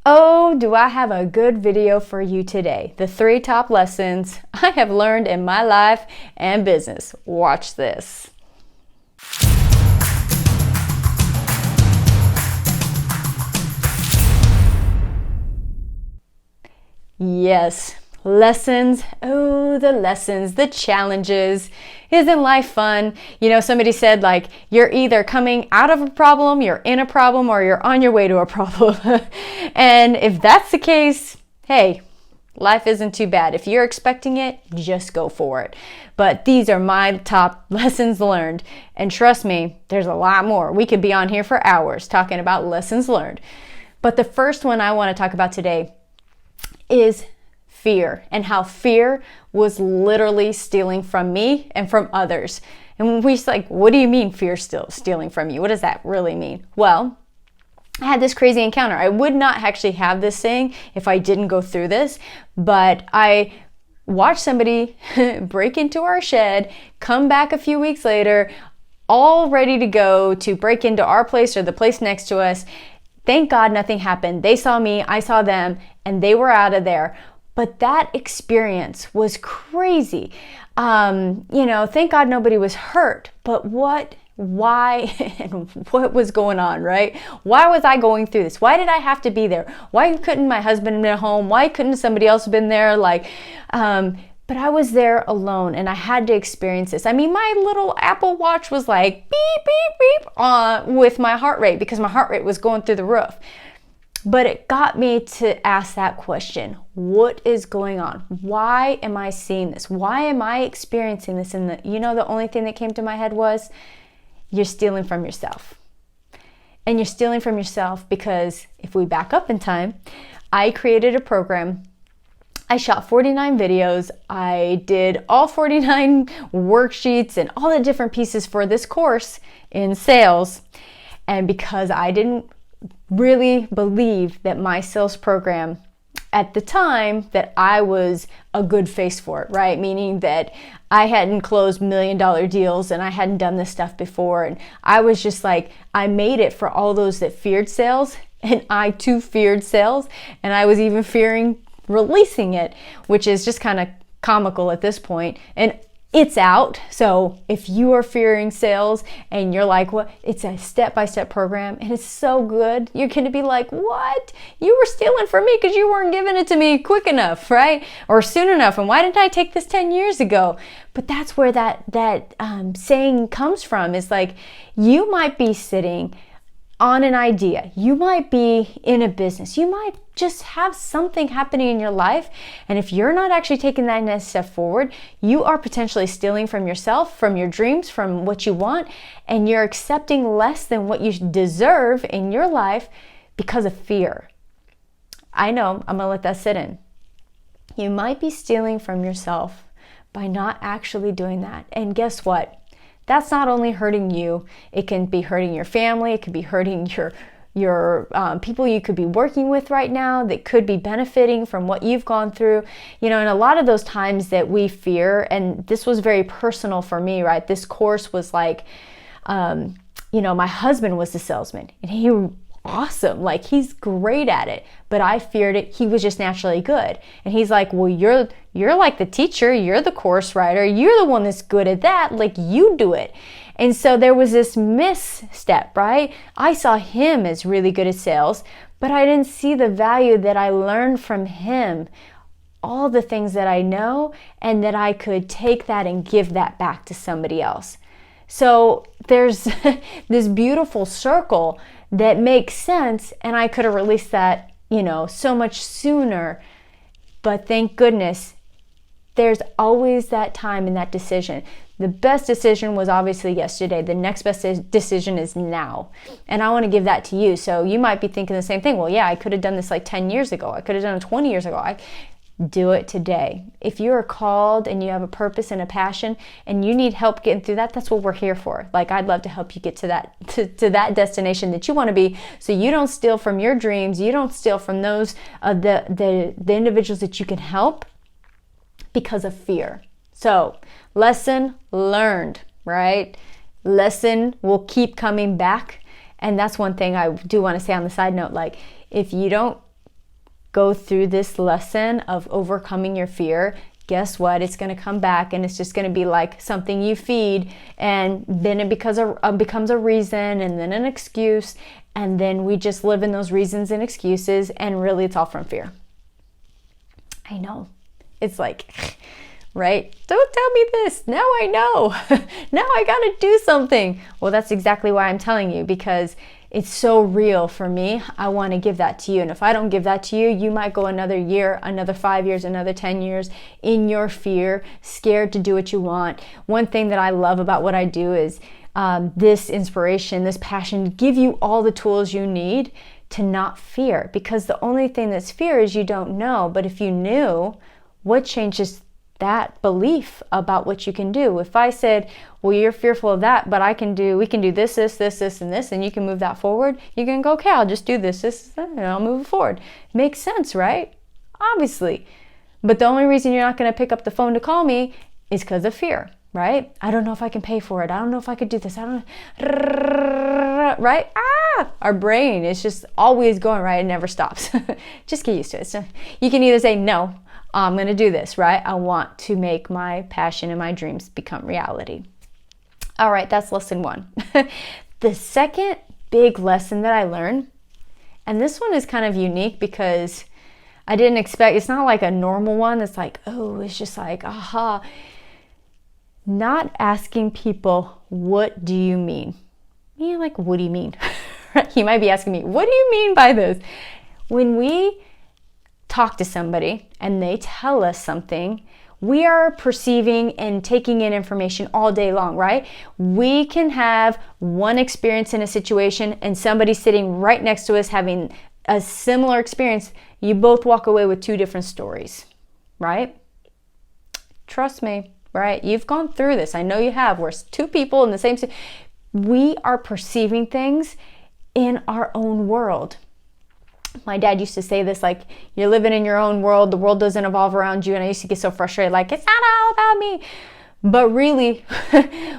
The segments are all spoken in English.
Oh, do I have a good video for you today. The 3 top lessons I have learned in my life and business. Watch this. Yes, lessons. Oh, the lessons, the challenges. Isn't life fun? You know, somebody said like, you're either coming out of a problem, you're in a problem, or you're on your way to a problem. And if that's the case, hey, life isn't too bad. If you're expecting it, just go for it. But these are my top lessons learned. And trust me, there's a lot more. We could be on here for hours talking about lessons learned. But the first one I want to talk about today is fear, and how fear was literally stealing from me and from others. And we like, what do you mean fear still stealing from you? What does that really mean? Well, I had this crazy encounter. I would not actually have this saying if I didn't go through this, but I watched somebody break into our shed, come back a few weeks later, all ready to go to break into our place or the place next to us. Thank God nothing happened. They saw me, I saw them, and they were out of there. But that experience was crazy. Thank God nobody was hurt. But why, and what was going on, right? Why was I going through this? Why did I have to be there? Why couldn't my husband be at home? Why couldn't somebody else have been there? But I was there alone, and I had to experience this. I mean, my little Apple Watch was like beep, beep, beep with my heart rate, because my heart rate was going through the roof. But it got me to ask that question. What is going on? Why am I seeing this? Why am I experiencing this? And the only thing that came to my head was, you're stealing from yourself. And you're stealing from yourself because if we back up in time, I created a program. I shot 49 videos. I did all 49 worksheets and all the different pieces for this course in sales. And because I didn't really believe that my sales program at the time, that I was a good face for it, right? Meaning that I hadn't closed $1 million deals and I hadn't done this stuff before. And I was just like, I made it for all those that feared sales. And I too feared sales. And I was even fearing releasing it, which is just kind of comical at this point. And it's out. So if you are fearing sales and you're like, what? It's a step-by-step program and it's so good. You're going to be like, what? You were stealing from me because you weren't giving it to me quick enough, right? Or soon enough. And why didn't I take this 10 years ago? But that's where that saying comes from. Is like, you might be sitting on an idea. You might be in a business. You might just have something happening in your life. And if you're not actually taking that next step forward, you are potentially stealing from yourself, from your dreams, from what you want, and you're accepting less than what you deserve in your life because of fear. I know, I'm gonna let that sit in. You might be stealing from yourself by not actually doing that. And guess what? That's not only hurting you, it can be hurting your family, it could be hurting your people you could be working with right now that could be benefiting from what you've gone through. And a lot of those times that we fear, and this was very personal for me, right? This course was like, my husband was the salesman and he awesome. Like, he's great at it, but I feared it. He was just naturally good. And he's like, well, you're like the teacher, you're the course writer, you're the one that's good at that. Like, you do it. And so there was this misstep, right? I saw him as really good at sales, but I didn't see the value that I learned from him, all the things that I know, and that I could take that and give that back to somebody else. So there's this beautiful circle that makes sense, and I could have released that, so much sooner. But thank goodness, there's always that time in that decision. The best decision was obviously yesterday. The next best decision is now. And I want to give that to you. So you might be thinking the same thing. Well, yeah, I could have done this like 10 years ago. I could have done it 20 years ago. Do it today. If you are called and you have a purpose and a passion and you need help getting through that, that's what we're here for. Like, I'd love to help you get to that to that destination that you want to be, so you don't steal from your dreams, you don't steal from those the individuals that you can help because of fear. So, lesson learned, right? Lesson will keep coming back. And that's one thing I do want to say on the side note, like, if you don't go through this lesson of overcoming your fear, guess what? It's going to come back, and it's just going to be like something you feed, and then it becomes a reason, and then an excuse, and then we just live in those reasons and excuses, and really it's all from fear. I know. It's like, right? Don't tell me this. Now I know. Now I got to do something. Well, that's exactly why I'm telling you, because it's so real for me. I want to give that to you. And if I don't give that to you, you might go another year, another 5 years, another 10 years in your fear, scared to do what you want. One thing that I love about what I do is this inspiration, this passion, give you all the tools you need to not fear. Because the only thing that's fear is you don't know. But if you knew, what changes that belief about what you can do? If I said, well, you're fearful of that, but we can do this, and this, and you can move that forward, you're going to go, okay, I'll just do this, and I'll move it forward. Makes sense, right? Obviously. But the only reason you're not going to pick up the phone to call me is because of fear, right? I don't know if I can pay for it. I don't know if I could do this. I don't know. Right? Our brain is just always going, right? It never stops. Just get used to it. So you can either say, no, I'm going to do this, right? I want to make my passion and my dreams become reality. All right, that's lesson 1. The second big lesson that I learned, and this one is kind of unique because I didn't expect, it's not like a normal one. It's like, oh, it's just like, aha. Not asking people, what do you mean? Yeah, like, what do you mean? You might be asking me, what do you mean by this? When we talk to somebody and they tell us something, we are perceiving and taking in information all day long, right? We can have one experience in a situation and somebody sitting right next to us having a similar experience. You both walk away with 2 different stories, right? Trust me, right? You've gone through this. I know you have. We're 2 people in the same situation. We are perceiving things in our own world. My dad used to say this, like, you're living in your own world. The world doesn't evolve around you. And I used to get so frustrated, like, it's not all about me. But really,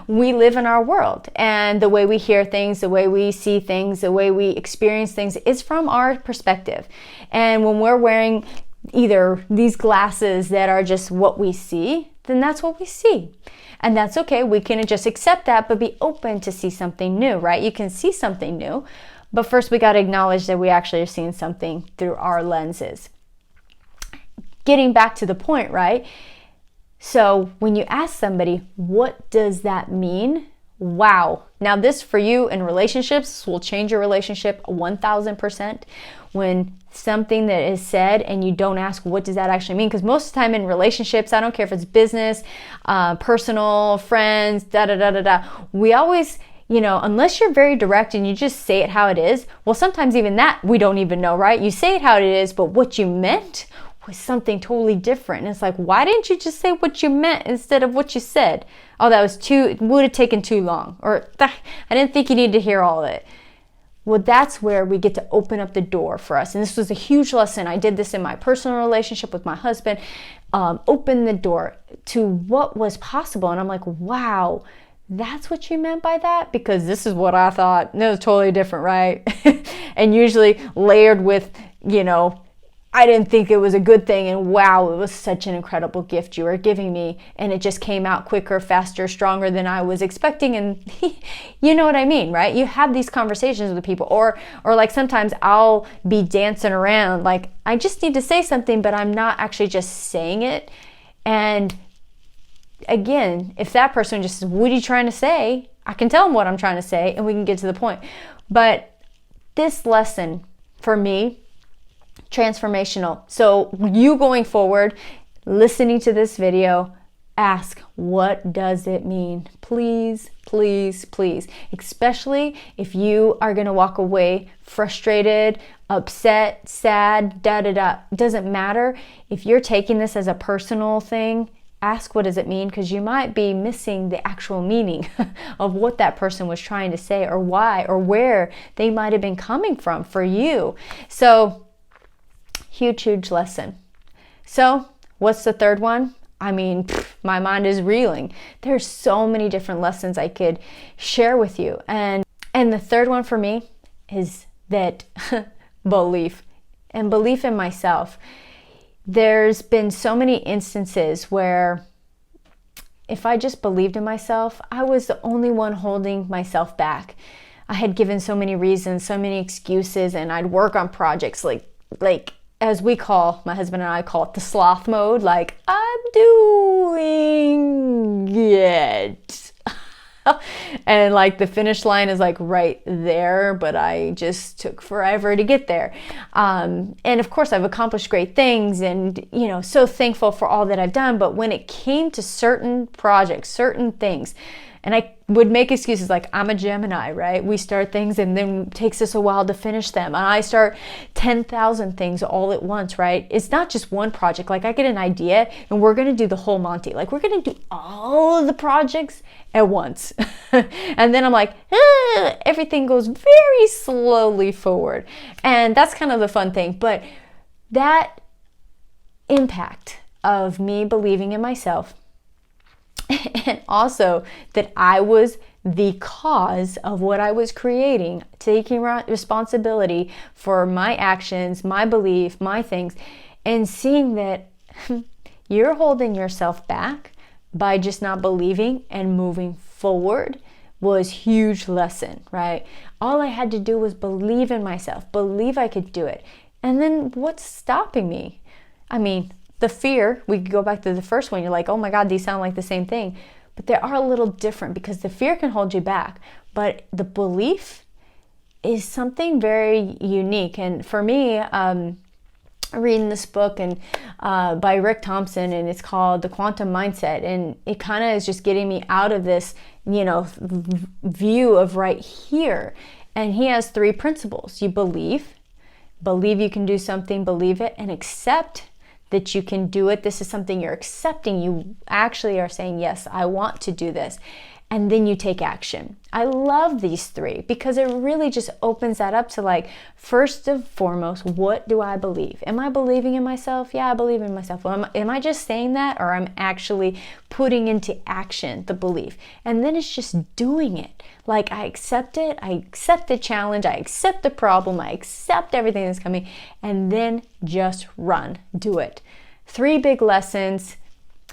we live in our world. And the way we hear things, the way we see things, the way we experience things is from our perspective. And when we're wearing either these glasses that are just what we see, then that's what we see. And that's okay. We can just accept that, but be open to see something new, right? You can see something new. But first, we got to acknowledge that we actually are seeing something through our lenses. Getting back to the point, right? So when you ask somebody, what does that mean? Wow. Now this for you in relationships will change your relationship 1000%. When something that is said and you don't ask, what does that actually mean? Because most of the time in relationships, I don't care if it's business, personal, friends, we always, unless you're very direct and you just say it how it is, well, sometimes even that we don't even know, right? You say it how it is, but what you meant was something totally different. And it's like, why didn't you just say what you meant instead of what you said? Oh, it would have taken too long. Or I didn't think you needed to hear all of it. Well, that's where we get to open up the door for us. And this was a huge lesson. I did this in my personal relationship with my husband. Open the door to what was possible. And I'm like, wow, that's what you meant by that? Because this is what I thought. It was totally different, right? And usually layered with, I didn't think it was a good thing, and wow, it was such an incredible gift you were giving me, and it just came out quicker, faster, stronger than I was expecting, and you know what I mean, right? You have these conversations with people, or like sometimes I'll be dancing around, like I just need to say something, but I'm not actually just saying it, and again, if that person just says, what are you trying to say? I can tell them what I'm trying to say, and we can get to the point. But this lesson, for me, transformational. So you going forward, listening to this video, ask, what does it mean? Please, please, please. Especially if you are going to walk away frustrated, upset, sad, It doesn't matter. If you're taking this as a personal thing, ask, what does it mean? Because you might be missing the actual meaning of what that person was trying to say, or why, or where they might have been coming from for you. So huge lesson. So what's the third one? I mean, my mind is reeling. There's so many different lessons I could share with you. And the third one for me is that belief. and belief in myself. There's been so many instances where if I just believed in myself, I was the only one holding myself back. I had given so many reasons, so many excuses, and I'd work on projects like as we call, my husband and I call it the sloth mode, like I'm doing it. And like the finish line is like right there, but I just took forever to get there. And of course I've accomplished great things and, so thankful for all that I've done. But when it came to certain projects, certain things, and I would make excuses like I'm a Gemini, right? We start things and then it takes us a while to finish them. And I start 10,000 things all at once, right? It's not just one project. Like I get an idea and we're going to do the whole Monty. Like we're going to do all of the projects at once. And then I'm like, everything goes very slowly forward. And that's kind of the fun thing. But that impact of me believing in myself, and also that I was the cause of what I was creating, taking responsibility for my actions, my belief, my things, and seeing that you're holding yourself back by just not believing and moving forward was huge lesson, right? All I had to do was believe in myself, believe I could do it. And then what's stopping me? I mean, the fear, we could go back to the first one. You're like, oh my God, these sound like the same thing. But they are a little different because the fear can hold you back. But the belief is something very unique. And for me, reading this book and by Rick Thompson, and it's called The Quantum Mindset. And it kind of is just getting me out of this, view of right here. And he has 3 principles. You believe you can do something, believe it, and accept that you can do it. This is something you're accepting. You actually are saying, yes, I want to do this. And then you take action. I love these 3 because it really just opens that up to like, first and foremost, what do I believe? Am I believing in myself? Yeah, I believe in myself. Well, am I just saying that, or I'm actually putting into action the belief? And then it's just doing it. Like I accept it. I accept the challenge. I accept the problem. I accept everything that's coming, and then just run, do it. 3 big lessons.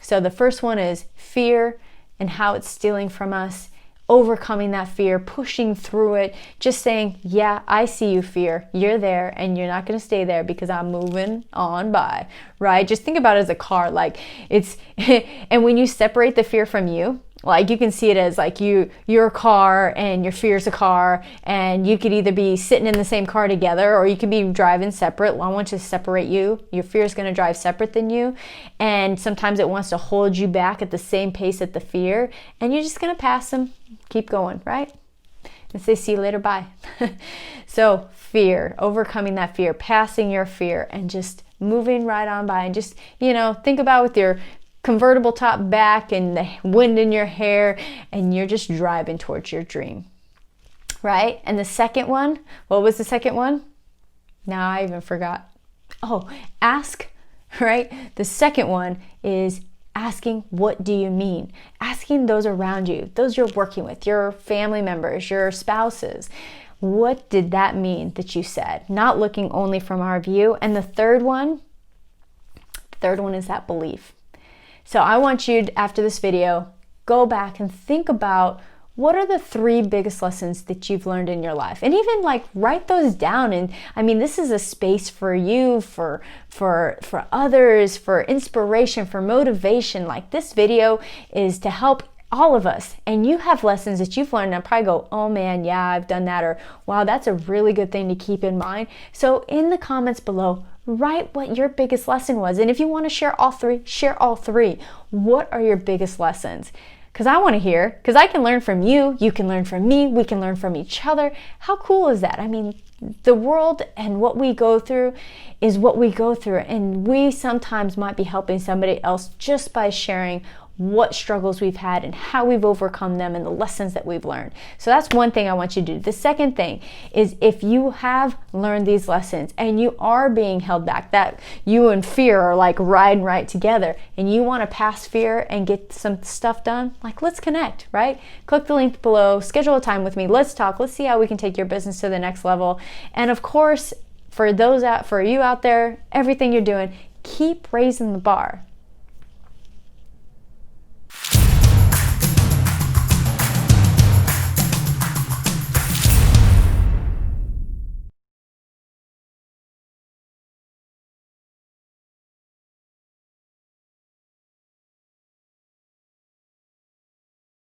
So the first one is fear and how it's stealing from us, overcoming that fear, pushing through it, just saying, yeah, I see you, fear. You're there and you're not going to stay there because I'm moving on by, right? Just think about it as a car. Like it's, and when you separate the fear from you, like you can see it as like your car and your fear's a car, and you could either be sitting in the same car together or you could be driving separate. Well, I want to separate you. Your fear is going to drive separate than you. And sometimes it wants to hold you back at the same pace at the fear, and you're just going to pass them, keep going, right? And say, see you later, bye. So fear, overcoming that fear, passing your fear and just moving right on by, and just, think about with your convertible top back and the wind in your hair, and you're just driving towards your dream, right? And the second one, what was the second one? Now I even forgot. Oh, ask, right? The second one is asking, what do you mean? Asking those around you, those you're working with, your family members, your spouses. What did that mean that you said? Not looking only from our view. And the third one is that belief. So I want you to, after this video, go back and think about what are the 3 biggest lessons that you've learned in your life, and even like write those down. And I mean, this is a space for you, for others, for inspiration, for motivation. Like this video is to help all of us, and you have lessons that you've learned and probably go, oh man, yeah, I've done that, or wow, that's a really good thing to keep in mind. So in the comments below, write what your biggest lesson was. And if you want to share all 3, share all 3. What are your biggest lessons? Because I want to hear, because I can learn from you, you can learn from me, we can learn from each other. How cool is that? I mean, the world and what we go through is what we go through, and we sometimes might be helping somebody else just by sharing what struggles we've had and how we've overcome them and the lessons that we've learned. So that's one thing I want you to do. The second thing is, if you have learned these lessons and you are being held back, that you and fear are like riding right together, and you want to pass fear and get some stuff done, like let's connect, right? Click the link below, schedule a time with me, let's talk, let's see how we can take your business to the next level. And of course, for you out there, everything you're doing, keep raising the bar.